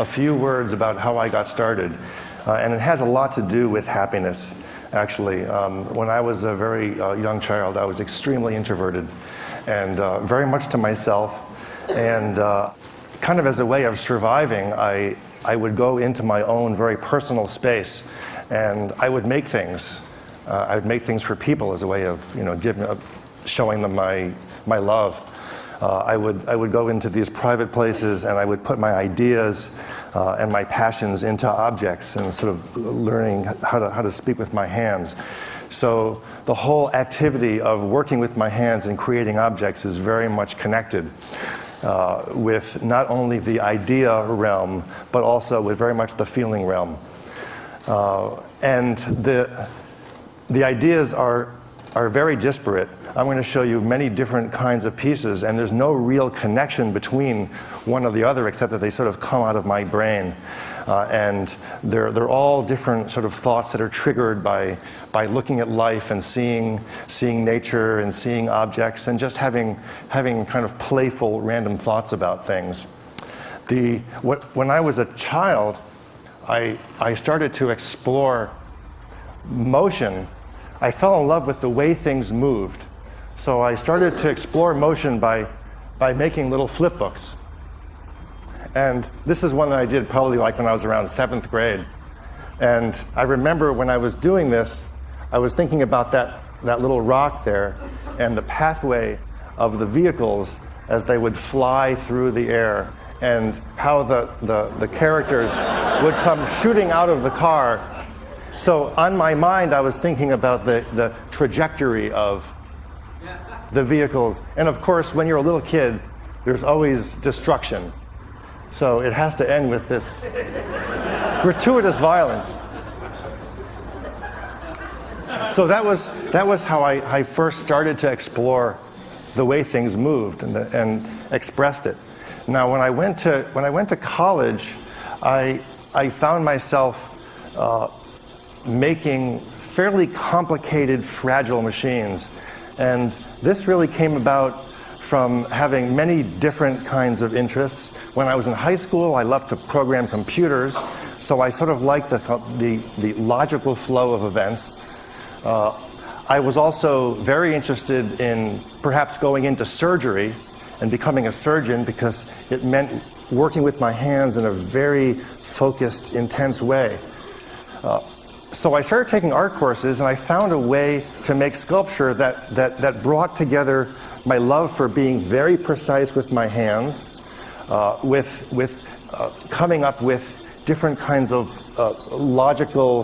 a few words about how I got started. And it has a lot to do with happiness, actually. When I was a very young child, I was extremely introverted and very much to myself. And kind of as a way of surviving, I would go into my own very personal space, and I would make things. I would make things for people as a way of, showing them my love. I would go into these private places, and I would put my ideas and my passions into objects, and sort of learning how to speak with my hands. So the whole activity of working with my hands and creating objects is very much connected with not only the idea realm, but also with very much the feeling realm. And the ideas are very disparate. I'm going to show you many different kinds of pieces, and there's no real connection between one or the other, except that they sort of come out of my brain. And they're all different sort of thoughts that are triggered by looking at life and seeing nature and seeing objects and just having kind of playful, random thoughts about things. When I was a child, I started to explore motion. I fell in love with the way things moved. So I started to explore motion by making little flip books. And this is one that I did probably like when I was around 7th grade. And I remember when I was doing this, I was thinking about that little rock there and the pathway of the vehicles as they would fly through the air, and how the characters would come shooting out of the car. So on my mind, I was thinking about the trajectory of the vehicles. And of course, when you're a little kid, there's always destruction. So it has to end with this gratuitous violence. So that was how I first started to explore the way things moved and expressed it. Now, when I went to college, I found myself making fairly complicated, fragile machines. And this really came about from having many different kinds of interests. When I was in high school, I loved to program computers, so I sort of liked the logical flow of events. I was also very interested in perhaps going into surgery and becoming a surgeon, because it meant working with my hands in a very focused, intense way. So I started taking art courses, and I found a way to make sculpture that brought together my love for being very precise with my hands, with coming up with different kinds of logical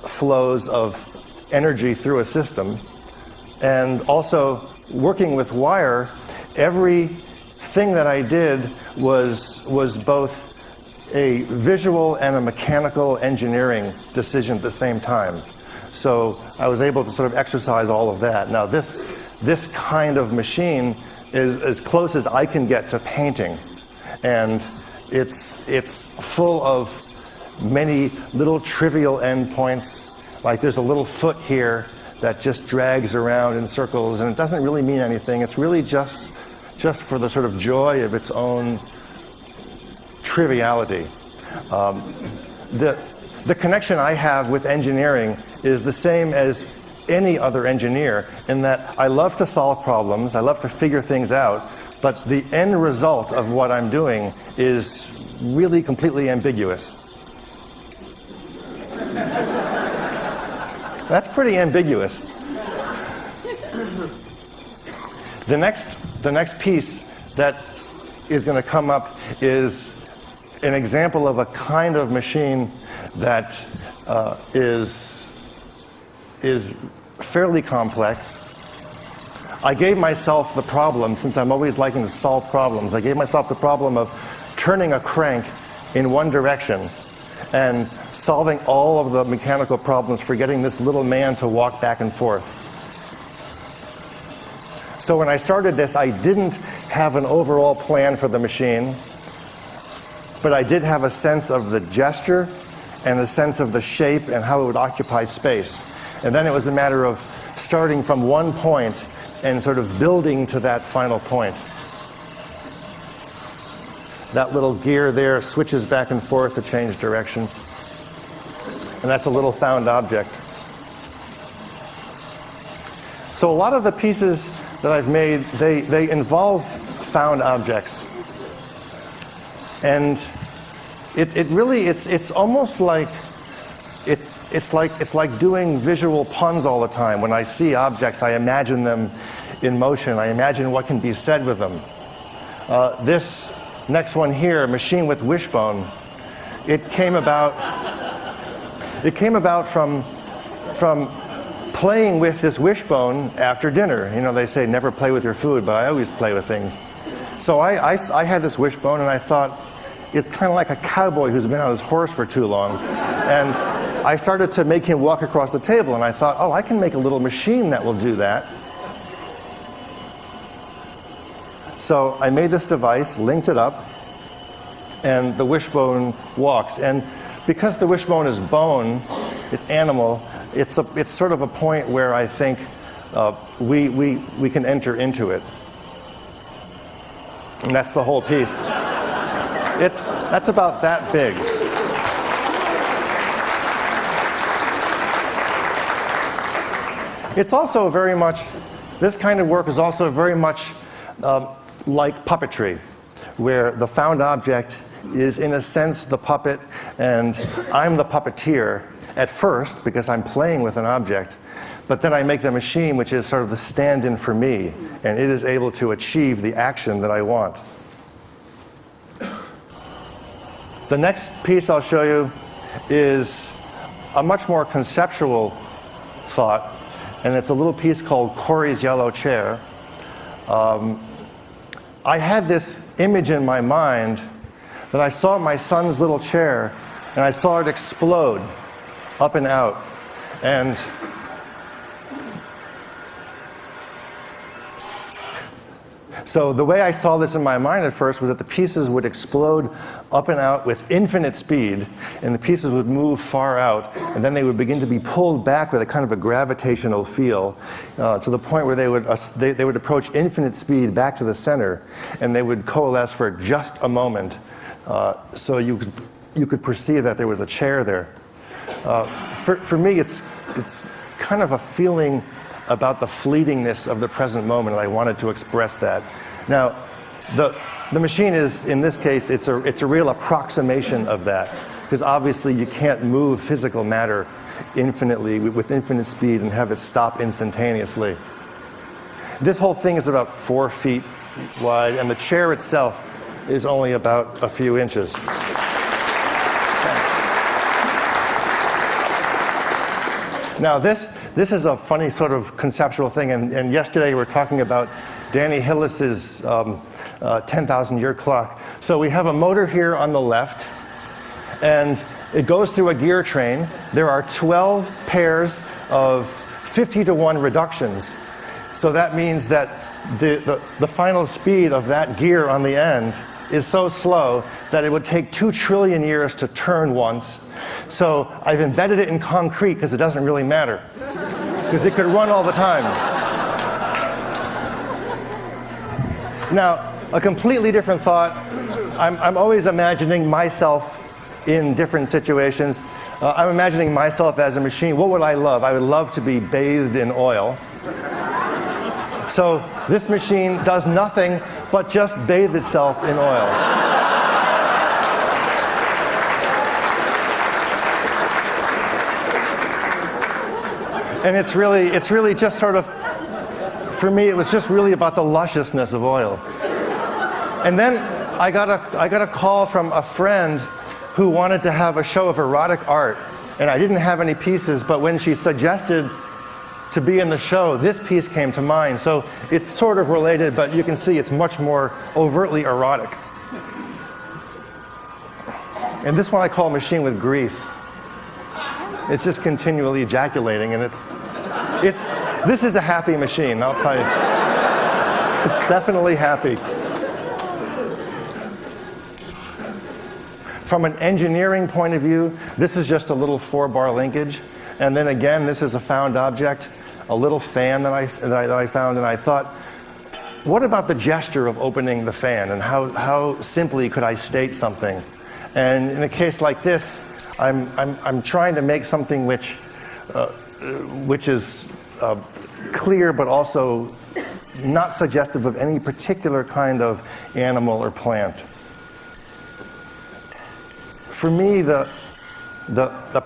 flows of energy through a system, and also working with wire. Everything that I did was both a visual and a mechanical engineering decision at the same time. So I was able to sort of exercise all of that. Now this kind of machine is as close as I can get to painting, and it's full of many little trivial endpoints. Like there's a little foot here that just drags around in circles, and it doesn't really mean anything. It's really just for the sort of joy of its own triviality. The connection I have with engineering is the same as any other engineer, in that I love to solve problems, I love to figure things out, but the end result of what I'm doing is really completely ambiguous. That's pretty ambiguous. The next piece that is going to come up is an example of a kind of machine that is fairly complex. I gave myself the problem, since I'm always liking to solve problems, I gave myself the problem of turning a crank in one direction and solving all of the mechanical problems for getting this little man to walk back and forth. So when I started this, I didn't have an overall plan for the machine, but I did have a sense of the gesture and a sense of the shape and how it would occupy space. And then it was a matter of starting from one point and sort of building to that final point. That little gear there switches back and forth to change direction. And that's a little found object. So a lot of the pieces that I've made, they involve found objects. And it's almost like it's like doing visual puns all the time. When I see objects, I imagine them in motion. I imagine what can be said with them. This next one here, Machine with Wishbone, it came about from playing with this wishbone after dinner. You know, they say never play with your food, but I always play with things. So I had this wishbone, and I thought, it's kind of like a cowboy who's been on his horse for too long. And I started to make him walk across the table, and I thought, oh, I can make a little machine that will do that. So I made this device, linked it up, and the wishbone walks. And because the wishbone is bone, it's animal, it's sort of a point where I think we can enter into it. And that's the whole piece. That's about that big. It's also very much, this kind of work is also very much like puppetry, where the found object is in a sense the puppet, and I'm the puppeteer at first because I'm playing with an object, but then I make the machine, which is sort of the stand-in for me, and it is able to achieve the action that I want. The next piece I'll show you is a much more conceptual thought, and it's a little piece called Corey's Yellow Chair. I had this image in my mind that I saw my son's little chair, and I saw it explode up and out. And so the way I saw this in my mind at first was that the pieces would explode up and out with infinite speed, and the pieces would move far out, and then they would begin to be pulled back with a kind of a gravitational feel to the point where they would approach infinite speed back to the center, and they would coalesce for just a moment. So you could perceive that there was a chair there. For me, it's kind of a feeling about the fleetingness of the present moment, and I wanted to express that. Now, the machine is, in this case, it's a real approximation of that, because obviously you can't move physical matter infinitely with infinite speed and have it stop instantaneously. This whole thing is about 4 feet wide, and the chair itself is only about a few inches. Now this is a funny sort of conceptual thing, and yesterday we were talking about Danny Hillis's 10,000-year clock. So we have a motor here on the left, and it goes through a gear train. There are 12 pairs of 50-to-1 reductions. So that means that the final speed of that gear on the end is so slow that it would take 2 trillion years to turn once. So I've embedded it in concrete because it doesn't really matter, because it could run all the time. Now, a completely different thought. I'm always imagining myself in different situations. I'm imagining myself as a machine. What would I love? I would love to be bathed in oil. So this machine does nothing but just bathe itself in oil. And it's really just sort of, for me, it was just really about the lusciousness of oil. And then I got a call from a friend who wanted to have a show of erotic art, and I didn't have any pieces, but when she suggested to be in the show, this piece came to mind. So it's sort of related, but you can see it's much more overtly erotic. And this one I call Machine with Grease. It's just continually ejaculating, and this is a happy machine, I'll tell you. It's definitely happy. From an engineering point of view, this is just a little 4-bar linkage. And then again, this is a found object, a little fan that I found, and I thought, what about the gesture of opening the fan, and how simply could I state something? And in a case like this, I'm trying to make something which is clear but also not suggestive of any particular kind of animal or plant. For me, the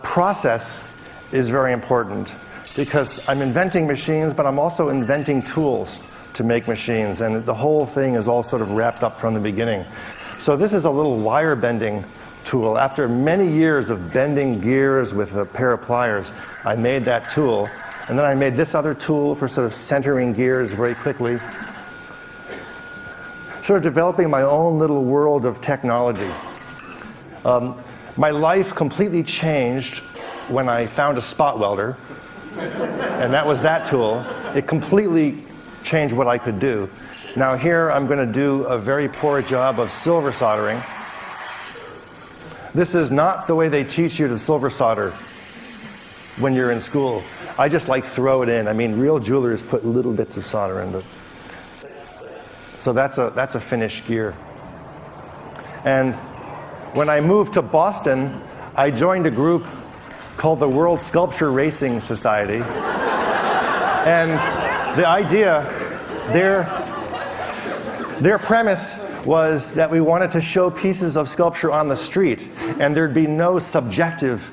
process is very important, because I'm inventing machines, but I'm also inventing tools to make machines, and the whole thing is all sort of wrapped up from the beginning. So this is a little wire bending tool. After many years of bending gears with a pair of pliers, I made that tool. And then I made this other tool for sort of centering gears very quickly. Sort of developing my own little world of technology. My life completely changed when I found a spot welder. And that was that tool. It completely changed what I could do. Now here I'm going to do a very poor job of silver soldering. This is not the way they teach you to silver solder when you're in school. I just like throw it in. I mean, real jewelers put little bits of solder in it. So that's a finished gear. And when I moved to Boston, I joined a group called the World Sculpture Racing Society. And the idea, their premise was that we wanted to show pieces of sculpture on the street, and there'd be no subjective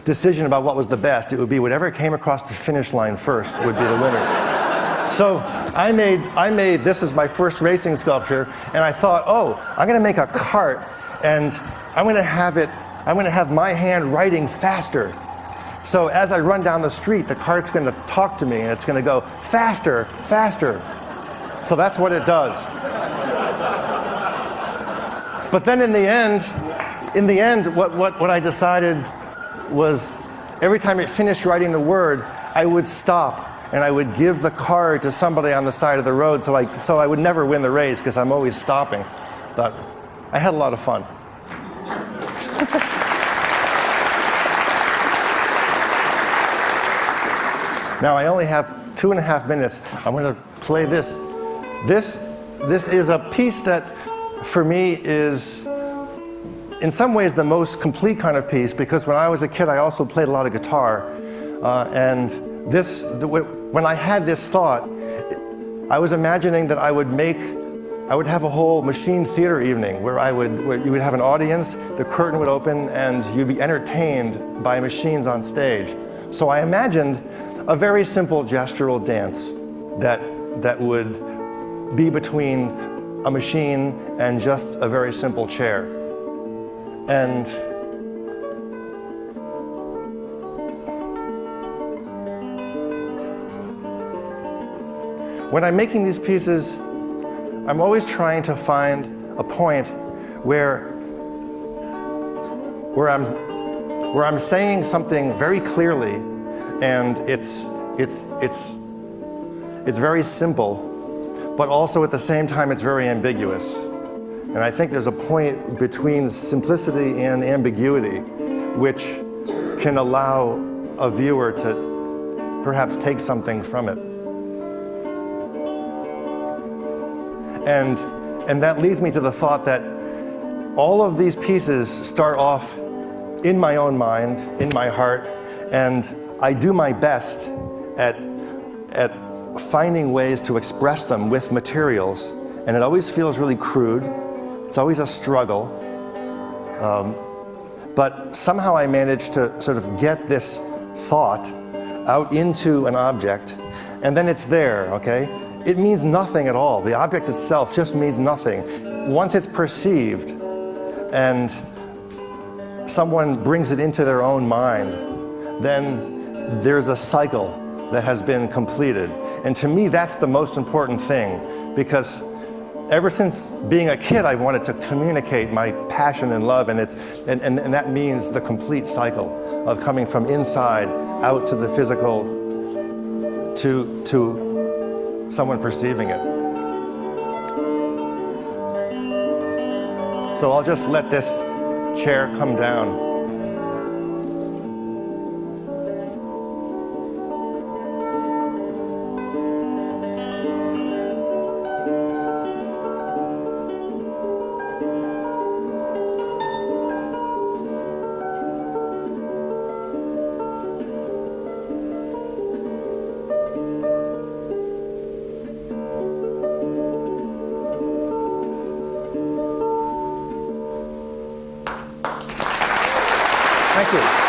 decision about what was the best. It would be whatever came across the finish line first would be the winner. So I made this is my first racing sculpture, and I thought, oh, I'm going to make a cart, and I'm going to have my hand writing faster. So as I run down the street, the cart's going to talk to me, and it's going to go faster, faster. So that's what it does. But then in the end, what I decided was every time it finished writing the word, I would stop and I would give the card to somebody on the side of the road, so I would never win the race because I'm always stopping. But I had a lot of fun. Now I only have 2.5 minutes. I'm going to play this. This is a piece that, for me, is in some ways the most complete kind of piece, because when I was a kid I also played a lot of guitar, and when I had this thought, I was imagining that I would have a whole machine theater evening where you would have an audience, the curtain would open, and you'd be entertained by machines on stage. So I imagined a very simple gestural dance that would be between a machine and just a very simple chair. And when I'm making these pieces, I'm always trying to find a point where I'm saying something very clearly, and it's very simple, but also at the same time it's very ambiguous. And I think there's a point between simplicity and ambiguity which can allow a viewer to perhaps take something from it. And that leads me to the thought that all of these pieces start off in my own mind, in my heart, and I do my best at finding ways to express them with materials, and it always feels really crude. It's always a struggle, but somehow I manage to sort of get this thought out into an object, and then it's there, okay? It means nothing at all. The object itself just means nothing. Once it's perceived and someone brings it into their own mind, then there's a cycle that has been completed. And to me, that's the most important thing, because ever since being a kid, I've wanted to communicate my passion and love, and that means the complete cycle of coming from inside out to the physical, to someone perceiving it. So I'll just let this chair come down. Thank you.